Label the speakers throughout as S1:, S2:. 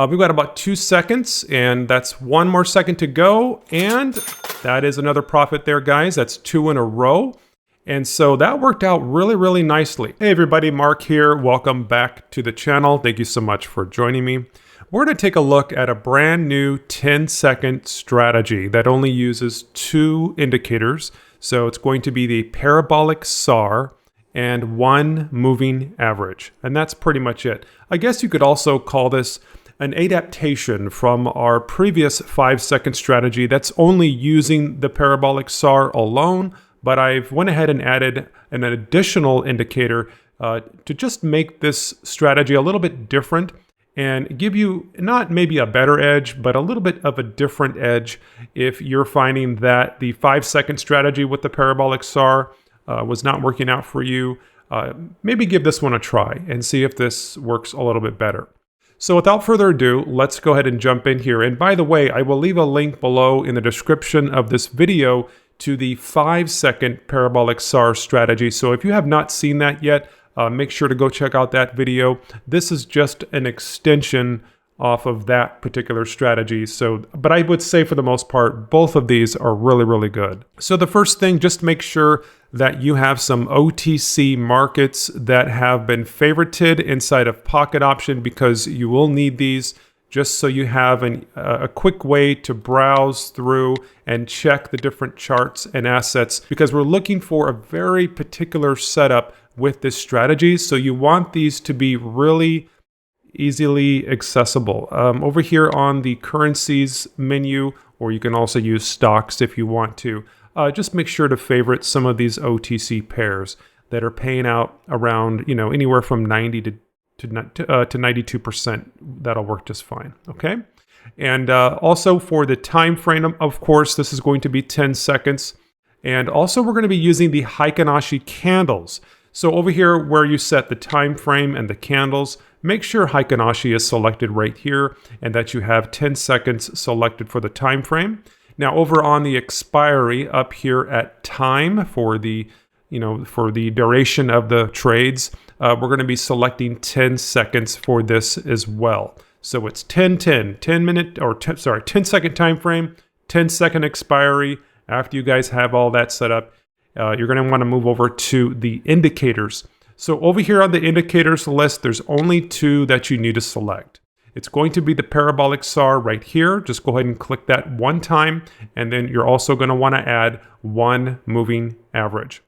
S1: We've got about 2 seconds, and that's 1 more second to go. And that is another profit there, guys. That's 2 in a row. And so that worked out really, really nicely. Hey everybody, Mark here. Welcome back to the channel. Thank you so much for joining me. We're going to take a look at a brand new 10-second strategy that only uses 2 indicators. So it's going to be the parabolic SAR and 1 moving average. And that's pretty much it. I guess you could also call this an adaptation from our previous 5-second strategy that's only using the parabolic SAR alone. But I've went ahead and added an additional indicator to just make this strategy a little bit different and give you not maybe a better edge, but a little bit of a different edge if you're finding that the 5-second strategy with the parabolic SAR was not working out for you. Maybe give this one a try and see if this works a little bit better. So without further ado, let's go ahead and jump in here. And by the way, I will leave a link below in the description of this video to the 5-second parabolic SAR strategy. So if you have not seen that yet, make sure to go check out that video. This is just an extension off of that particular strategy. But I would say for the most part, both of these are really, really good. So the first thing, just make sure that you have some OTC markets that have been favorited inside of Pocket Option, because you will need these just so you have a quick way to browse through and check the different charts and assets, because we're looking for a very particular setup with this strategy. So you want these to be really easily accessible. Over here on the currencies menu, or you can also use stocks if you want to, just make sure to favorite some of these OTC pairs that are paying out around, anywhere from 90 to 92%. That'll work just fine. Okay. And also for the time frame, of course, this is going to be 10 seconds. And also we're going to be using the Heikin-Ashi candles. So over here where you set the time frame and the candles, make sure Heikin-Ashi is selected right here and that you have 10 seconds selected for the time frame. Now over on the expiry up here at time for the duration of the trades, we're going to be selecting 10 seconds for this as well. So it's 10 second time frame, 10 second expiry. After you guys have all that set up, you're going to want to move over to the indicators. So over here on the indicators list, there's only 2 that you need to select. It's going to be the parabolic SAR right here. Just go ahead and click that one time. And then you're also going to want to add 1 moving average.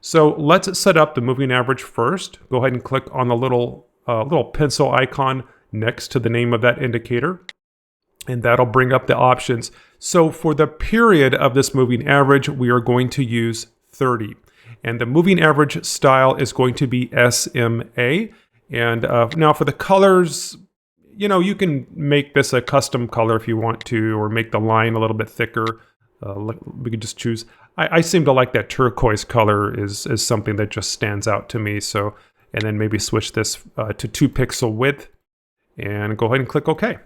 S1: So let's set up the moving average first. Go ahead and click on the little pencil icon next to the name of that indicator, and that'll bring up the options. So for the period of this moving average, we are going to use 30. And the moving average style is going to be SMA. And now for the colors, you can make this a custom color if you want to, or make the line a little bit thicker. We could just choose. I seem to like that turquoise color is something that just stands out to me. So, and then maybe switch this to 2 pixel width and go ahead and click OK.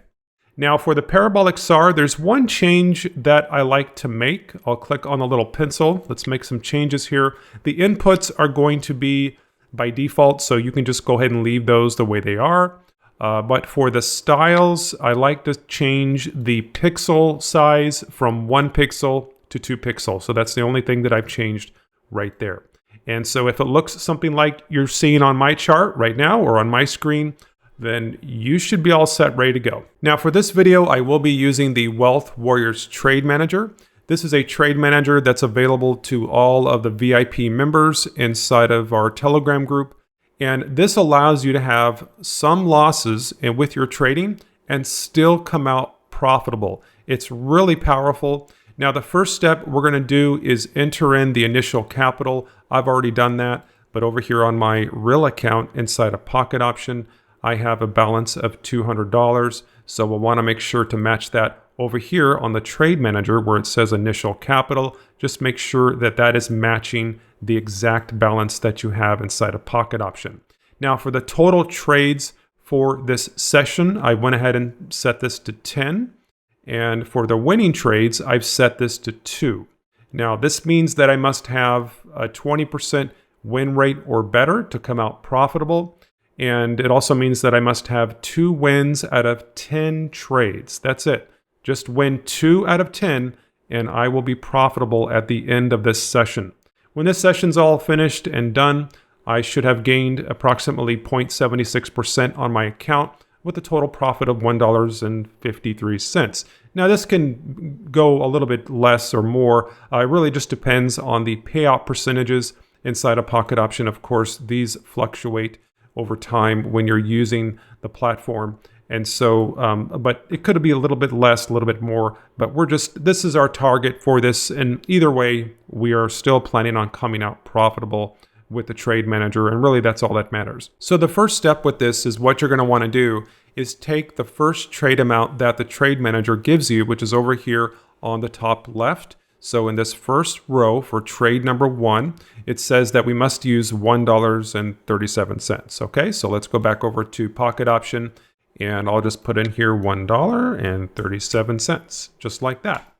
S1: Now for the parabolic SAR, there's one change that I like to make. I'll click on the little pencil. Let's make some changes here. The inputs are going to be by default, so you can just go ahead and leave those the way they are. But for the styles, I like to change the pixel size from 1 pixel to 2 pixels. So that's the only thing that I've changed right there. And so if it looks something like you're seeing on my chart right now or on my screen, then you should be all set, ready to go. Now for this video, I will be using the Wealth Warriors Trade Manager. This is a trade manager that's available to all of the VIP members inside of our Telegram group. And this allows you to have some losses with your trading and still come out profitable. It's really powerful. Now, the first step we're going to do is enter in the initial capital. I've already done that, but over here on my real account inside of Pocket Option, I have a balance of $200. So we'll want to make sure to match that over here on the Trade Manager where it says initial capital. Just make sure that that is matching the exact balance that you have inside of Pocket Option. Now for the total trades for this session, I went ahead and set this to 10. And for the winning trades, I've set this to 2. Now this means that I must have a 20% win rate or better to come out profitable. And it also means that I must have 2 wins out of 10 trades. That's it. Just win 2 out of 10, and I will be profitable at the end of this session. When this session's all finished and done, I should have gained approximately 0.76% on my account with a total profit of $1.53. Now this can go a little bit less or more. It really just depends on the payout percentages inside a Pocket Option. Of course, these fluctuate over time when you're using the platform. And so, but it could be a little bit less, a little bit more, but this is our target for this. And either way, we are still planning on coming out profitable with the trade manager. And really that's all that matters. So the first step with this is what you're going to want to do is take the first trade amount that the trade manager gives you, which is over here on the top left. So in this first row for trade number 1, it says that we must use $1.37. Okay, so let's go back over to Pocket Option and I'll just put in here $1.37, just like that.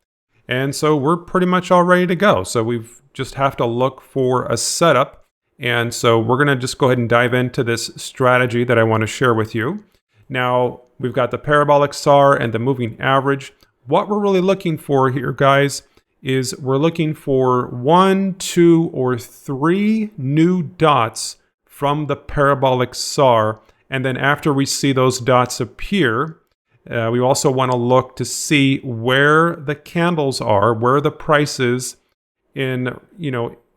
S1: And so we're pretty much all ready to go. So we've just have to look for a setup. And so we're gonna just go ahead and dive into this strategy that I want to share with you. Now, we've got the parabolic SAR and the moving average. What we're really looking for here, guys, is we're looking for 1, 2, or 3 new dots from the parabolic SAR. And then after we see those dots appear, we also want to look to see where the candles are, where the price is in,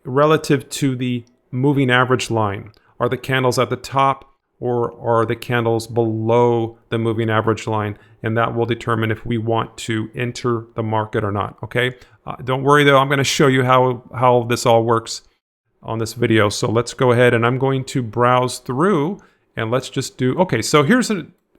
S1: relative to the moving average line. Are the candles at the top or are the candles below the moving average line? And that will determine if we want to enter the market or not, okay? Don't worry though, I'm going to show you how this all works on this video. So let's go ahead and I'm going to browse through and let's just do, okay, so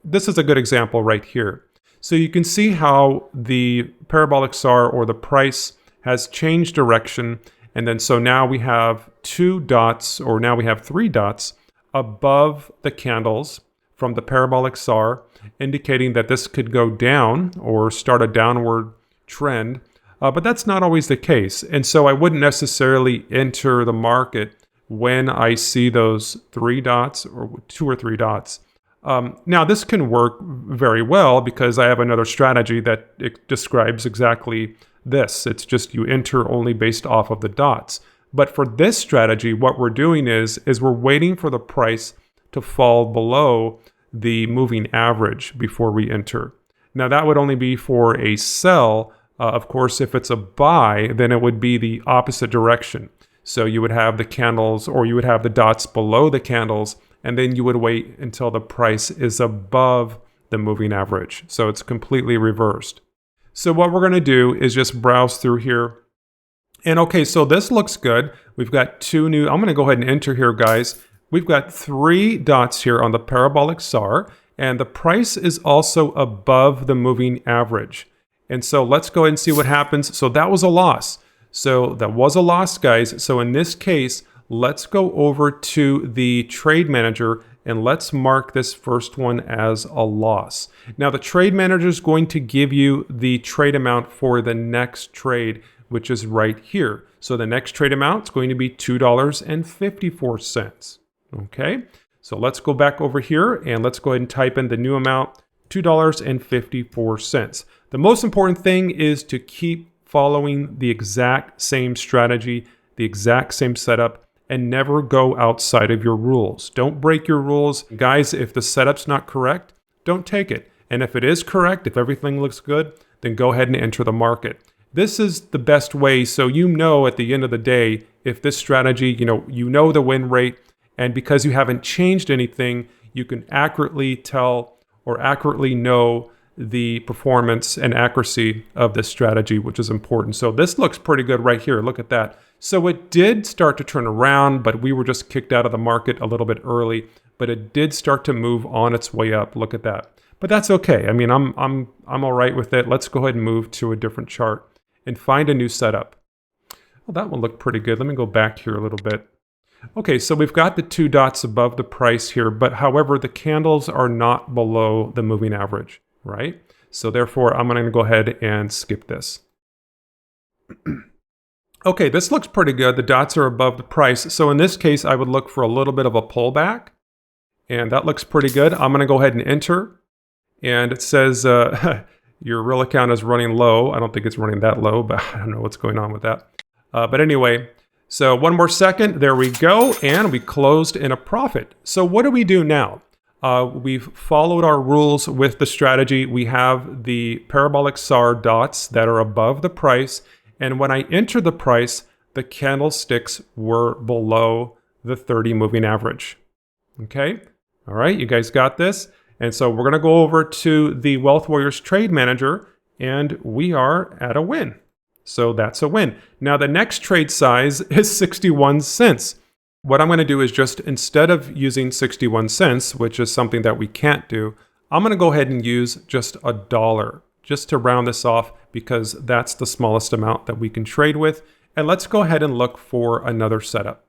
S1: this is a good example right here. So you can see how the parabolic SAR or the price has changed direction. And then so now we have 2 dots, or now we have 3 dots above the candles from the parabolic SAR, indicating that this could go down or start a downward trend. But that's not always the case. And so I wouldn't necessarily enter the market when I see those 3 dots or 2 or 3 dots. Now this can work very well because I have another strategy that it describes exactly this. It's just you enter only based off of the dots. But for this strategy, what we're doing is we're waiting for the price to fall below the moving average before we enter. Now that would only be for a sell. Of course, if it's a buy, then it would be the opposite direction. So you would have the candles, or you would have the dots below the candles, and then you would wait until the price is above the moving average. So it's completely reversed. So what we're going to do is just browse through here. And okay, so this looks good. We've got 2 new, I'm going to go ahead and enter here, guys. We've got 3 dots here on the parabolic SAR, and the price is also above the moving average. And so let's go ahead and see what happens. So that was a loss. So that was a loss, guys. So in this case, let's go over to the trade manager and let's mark this first one as a loss. Now the trade manager is going to give you the trade amount for the next trade, which is right here. So the next trade amount is going to be $2.54. Okay, so let's go back over here and let's go ahead and type in the new amount, $2.54. The most important thing is to keep following the exact same strategy, the exact same setup, and never go outside of your rules. Don't break your rules. Guys, if the setup's not correct, don't take it. And if it is correct, if everything looks good, then go ahead and enter the market. This is the best way, so you know at the end of the day, if this strategy, you know the win rate, and because you haven't changed anything, you can accurately tell or accurately know the performance and accuracy of this strategy, which is important. So this looks pretty good right here. Look at that. So it did start to turn around, but we were just kicked out of the market a little bit early, but it did start to move on its way up. Look at that. But that's okay. I mean, I'm all right with it. Let's go ahead and move to a different chart and find a new setup. Well, that one looked pretty good. Let me go back here a little bit. Okay, so we've got the 2 dots above the price here, but however, the candles are not below the moving average, right? So therefore, I'm going to go ahead and skip this. Okay, this looks pretty good. The dots are above the price. So in this case, I would look for a little bit of a pullback. And that looks pretty good. I'm going to go ahead and enter. And it says your real account is running low. I don't think it's running that low, but I don't know what's going on with that. But anyway, so one more second. There we go. And we closed in a profit. So what do we do now? We've followed our rules with the strategy. We have the parabolic SAR dots that are above the price. And when I enter the price, the candlesticks were below the 30 moving average. Okay. All right. You guys got this. And so we're going to go over to the Wealth Warriors Trade Manager, and we are at a win. So that's a win. Now the next trade size is 61 cents. What I'm going to do is just, instead of using 61 cents, which is something that we can't do, I'm going to go ahead and use just $1 just to round this off, because that's the smallest amount that we can trade with. And let's go ahead and look for another setup.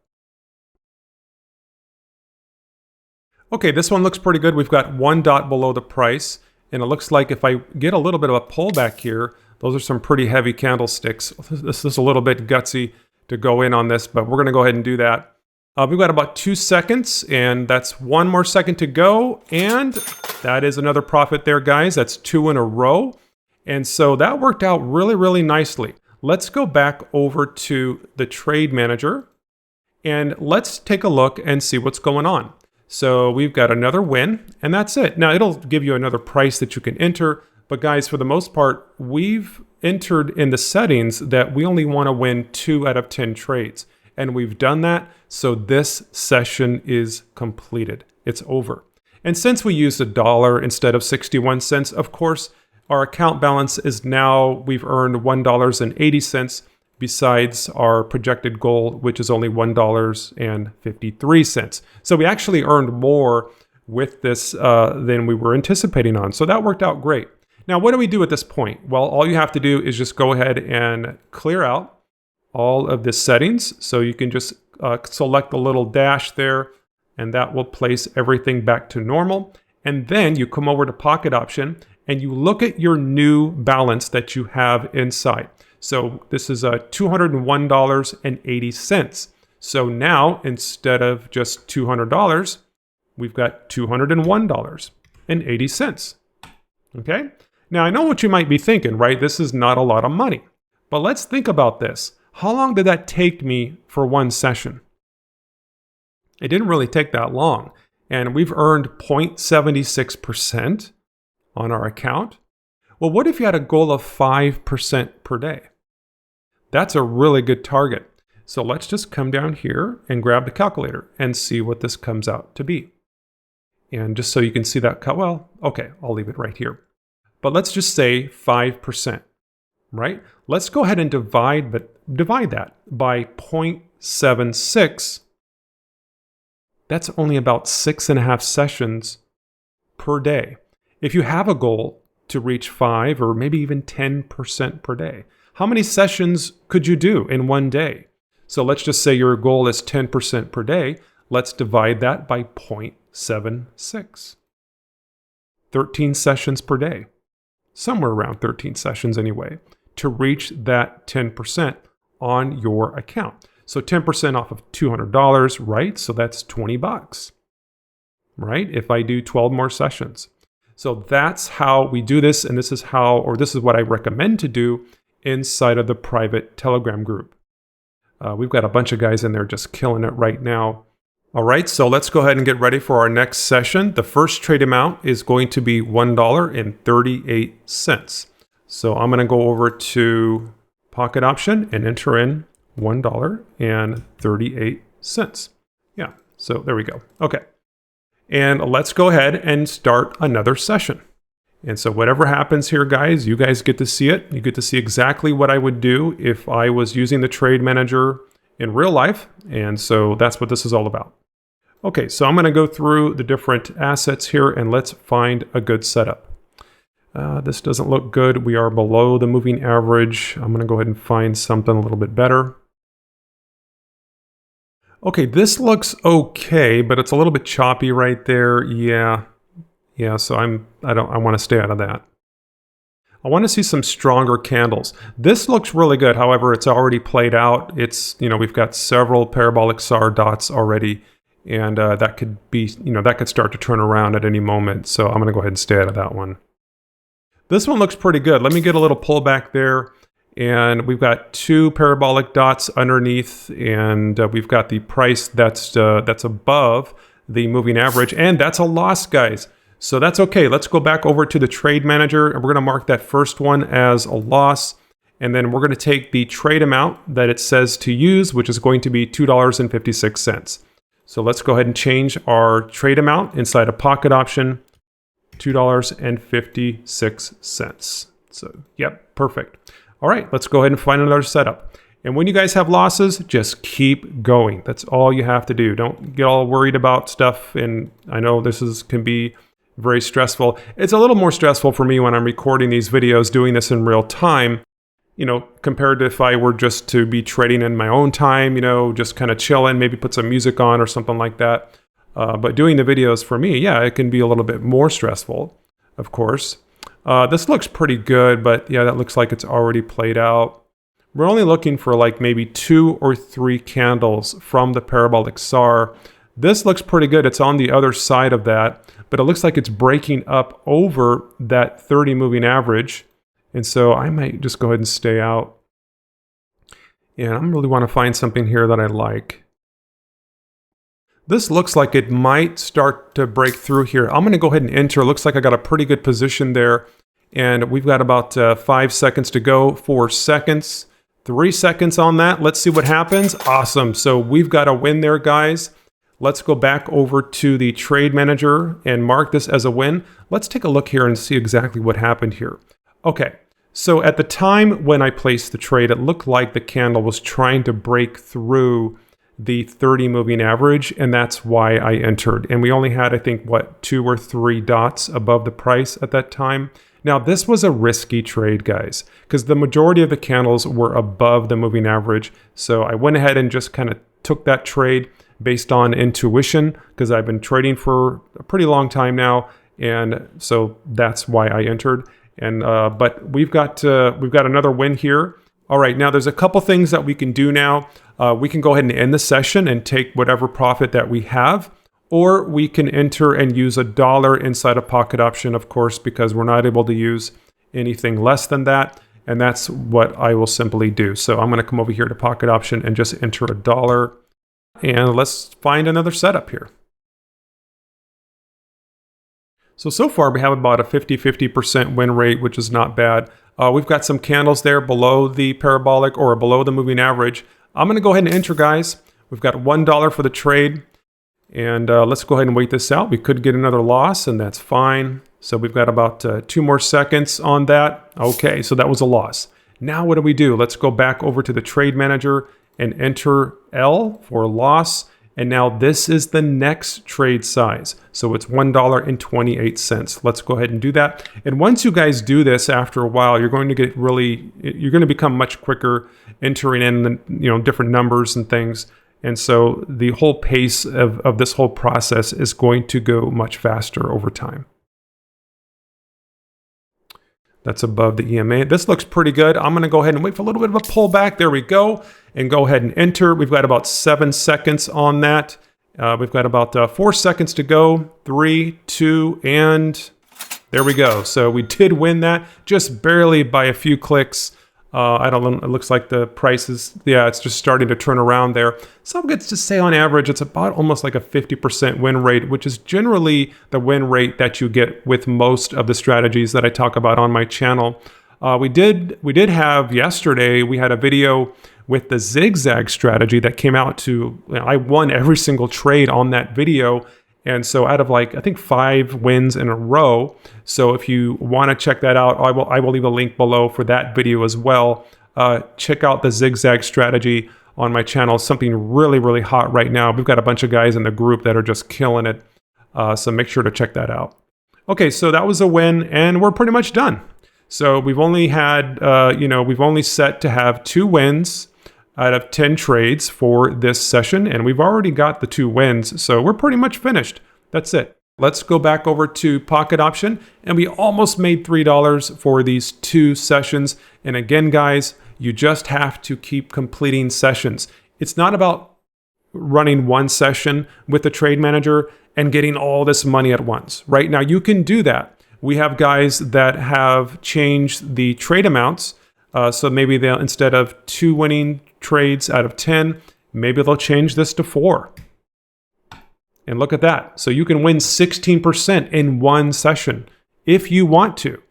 S1: Okay, this one looks pretty good. We've got one dot below the price, and it looks like if I get a little bit of a pullback here, those are some pretty heavy candlesticks. This is a little bit gutsy to go in on this, but we're going to go ahead and do that. We've got about 2 seconds, and that's one more second to go, and that is another profit there, guys. That's 2 in a row, and so that worked out really, really nicely. Let's go back over to the Trade Manager, and let's take a look and see what's going on. So we've got another win, and that's it. Now it'll give you another price that you can enter, but guys, for the most part, we've entered in the settings that we only want to win 2 out of 10 trades. And we've done that, so this session is completed. It's over. And since we used $1 instead of 61 cents, of course, our account balance is now, we've earned $1.80 besides our projected goal, which is only $1.53. So we actually earned more with this than we were anticipating on. So that worked out great. Now, what do we do at this point? Well, all you have to do is just go ahead and clear out all of the settings. So you can just select the little dash there, and that will place everything back to normal. And then you come over to Pocket Option and you look at your new balance that you have inside. So this is $201.80. So now, instead of just $200, we've got $201.80. Okay? Now, I know what you might be thinking, right? This is not a lot of money. But let's think about this. How long did that take me for one session? It didn't really take that long. And we've earned 0.76% on our account. Well, what if you had a goal of 5% per day? That's a really good target. So let's just come down here and grab the calculator and see what this comes out to be. And just so you can see that, well, okay, I'll leave it right here. But let's just say 5%, right? Let's go ahead and divide that by 0.76. That's only about 6.5 sessions per day. If you have a goal to reach 5 or maybe even 10% per day, how many sessions could you do in one day? So let's just say your goal is 10% per day. Let's divide that by 0.76. 13 sessions per day. Somewhere around 13 sessions anyway, to reach that 10% on your account. So 10% off of $200, right? So that's $20, right? If I do 12 more sessions. So that's how we do this, and this is how, or this is what I recommend to do inside of the private Telegram group. We've got a bunch of guys in there just killing it right now. All right, so let's go ahead and get ready for our next session. The first trade amount is going to be $1.38. So I'm going to go over to Pocket Option and enter in $1.38. Yeah, so there we go. Okay, and let's go ahead and start another session. And so whatever happens here, guys, you guys get to see it. You get to see exactly what I would do if I was using the Trade Manager in real life. And so that's what this is all about. Okay, so I'm going to go through the different assets here and let's find a good setup. This doesn't look good. We are below the moving average. I'm going to go ahead and find something a little bit better. Okay, this looks okay, but it's a little bit choppy right there. Yeah, so I want to stay out of that. I want to see some stronger candles. This looks really good. However, it's already played out. It's, we've got several parabolic SAR dots already And that could be, that could start to turn around at any moment. So I'm going to go ahead and stay out of that one. This one looks pretty good. Let me get a little pullback there. And we've got 2 parabolic dots underneath, and we've got the price that's above the moving average, and that's a loss, guys. So that's okay. Let's go back over to the trade manager, and we're going to mark that first one as a loss. And then we're going to take the trade amount that it says to use, which is going to be $2.56. So let's go ahead and change our trade amount inside a pocket option, $2.56. So, yep, perfect. All right, let's go ahead and find another setup. And when you guys have losses, just keep going. That's all you have to do. Don't get all worried about stuff. And I know this can be very stressful. It's a little more stressful for me when I'm recording these videos, doing this in real time, compared to if I were just to be trading in my own time, just kind of chilling, maybe put some music on or something like that. But doing the videos for me, yeah, it can be a little bit more stressful, of course. This looks pretty good, but yeah, that looks like it's already played out. We're only looking for like maybe 2 or 3 candles from the parabolic SAR. This looks pretty good. It's on the other side of that, but it looks like it's breaking up over that 30 moving average. And so I might just go ahead and stay out. And I really want to find something here that I like. This looks like it might start to break through here. I'm going to go ahead and enter. It looks like I got a pretty good position there. And we've got about 5 seconds to go, 4 seconds, 3 seconds on that. Let's see what happens. Awesome. So we've got a win there, guys. Let's go back over to the trade manager and mark this as a win. Let's take a look here and see exactly what happened here. Okay. So at the time when I placed the trade, it looked like the candle was trying to break through the 30 moving average, and that's why I entered. And we only had, I think, 2 or 3 dots above the price at that time. Now, this was a risky trade, guys, because the majority of the candles were above the moving average. So I went ahead and just kind of took that trade based on intuition, because I've been trading for a pretty long time now, and so that's why I entered. And but we've got another win here. All right, now there's a couple things that we can do now. We can go ahead and end the session and take whatever profit that we have, or we can enter and use $1 inside a pocket option, of course, because we're not able to use anything less than that. And that's what I will simply do. So I'm going to come over here to pocket option and just enter $1. And let's find another setup here. So far we have about a 50% win rate, which is not bad. We've got some candles there below the parabolic or below the moving average. I'm going to go ahead and enter, guys. We've got $1 for the trade. And let's go ahead and wait this out. We could get another loss, and that's fine. So we've got about 2 more seconds on that. Okay, so that was a loss. Now what do? Let's go back over to the trade manager and enter L for loss. And now this is the next trade size. So it's $1.28. Let's go ahead and do that. And once you guys do this, after a while, you're going to become much quicker entering in the, different numbers and things. And so the whole pace of this whole process is going to go much faster over time. That's above the EMA. This looks pretty good. I'm going to go ahead and wait for a little bit of a pullback. There we go. And go ahead and enter. We've got about 7 seconds on that. We've got about 4 seconds to go. 3, 2, and there we go. So we did win that just barely by a few clicks. I don't know, it looks like the price is, it's just starting to turn around there. Some gets to say on average, it's about almost like a 50% win rate, which is generally the win rate that you get with most of the strategies that I talk about on my channel. We did have yesterday, we had a video with the zigzag strategy that came out to, I won every single trade on that video. And so out of I think 5 wins in a row. So if you want to check that out, I will leave a link below for that video as well. Check out the zigzag strategy on my channel. It's something really, really hot right now. We've got a bunch of guys in the group that are just killing it. So make sure to check that out. Okay, so that was a win, and we're pretty much done. So we've only had, we've only set to have 2 wins out of 10 trades for this session, and we've already got the 2 wins, so we're pretty much finished. That's it. Let's go back over to Pocket Option, and we almost made $3 for these 2 sessions. And again, guys, you just have to keep completing sessions. It's not about running one session with the trade manager and getting all this money at once, right? Now you can do that. We have guys that have changed the trade amounts. So maybe they'll, instead of 2 winning trades out of 10, maybe they'll change this to 4. And look at that. So you can win 16% in one session if you want to.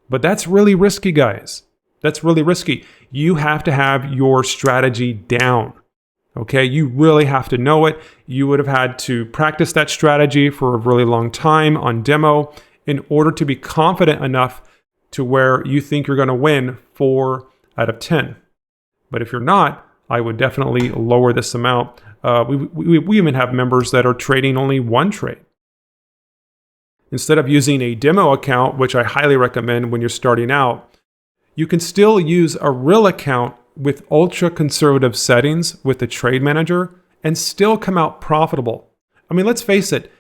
S1: But that's really risky, guys. That's really risky. You have to have your strategy down. Okay, you really have to know it. You would have had to practice that strategy for a really long time on demo in order to be confident enough to where you think you're going to win 4 out of 10. But if you're not, I would definitely lower this amount. We even have members that are trading only one trade. Instead of using a demo account, which I highly recommend when you're starting out, you can still use a real account with ultra conservative settings with the trade manager and still come out profitable. I mean, let's face it,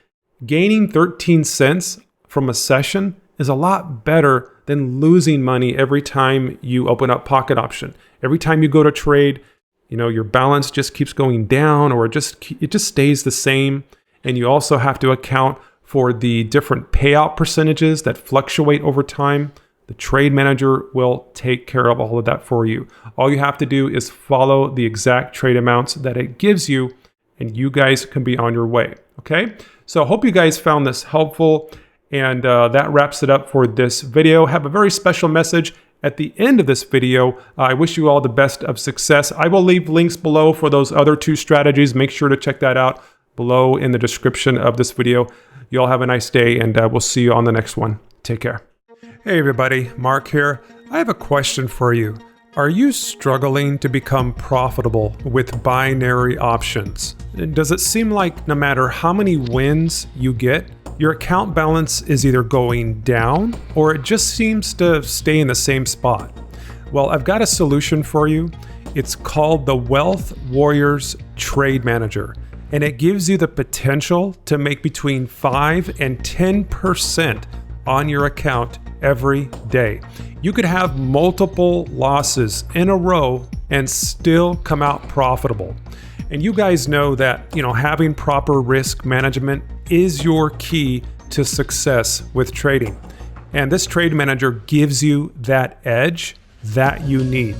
S1: gaining 13 cents from a session is a lot better than losing money every time you open up Pocket Option. Every time you go to trade, you know, your balance just keeps going down, or it just stays the same. And you also have to account for the different payout percentages that fluctuate over time. The trade manager will take care of all of that for you. All you have to do is follow the exact trade amounts that it gives you, and you guys can be on your way. Okay, so I hope you guys found this helpful, and that wraps it up for this video. Have a very special message at the end of this video. I wish you all the best of success. I will leave links below for those other 2 strategies. Make sure to check that out below in the description of this video. You all have a nice day, and we'll see you on the next one. Take care. Hey everybody, Mark here. I have a question for you. Are you struggling to become profitable with binary options? Does it seem like no matter how many wins you get, your account balance is either going down or it just seems to stay in the same spot? Well, I've got a solution for you. It's called the Wealth Warriors Trade Manager, and it gives you the potential to make between 5 and 10% on your account every day. You could have multiple losses in a row and still come out profitable. And you guys know that, you know, having proper risk management is your key to success with trading. And this trade manager gives you that edge that you need.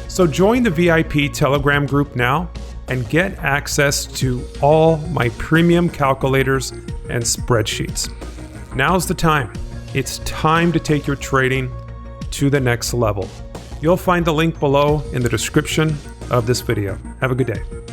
S1: So join the VIP Telegram group now and get access to all my premium calculators and spreadsheets. Now's the time. It's time to take your trading to the next level. You'll find the link below in the description of this video. Have a good day.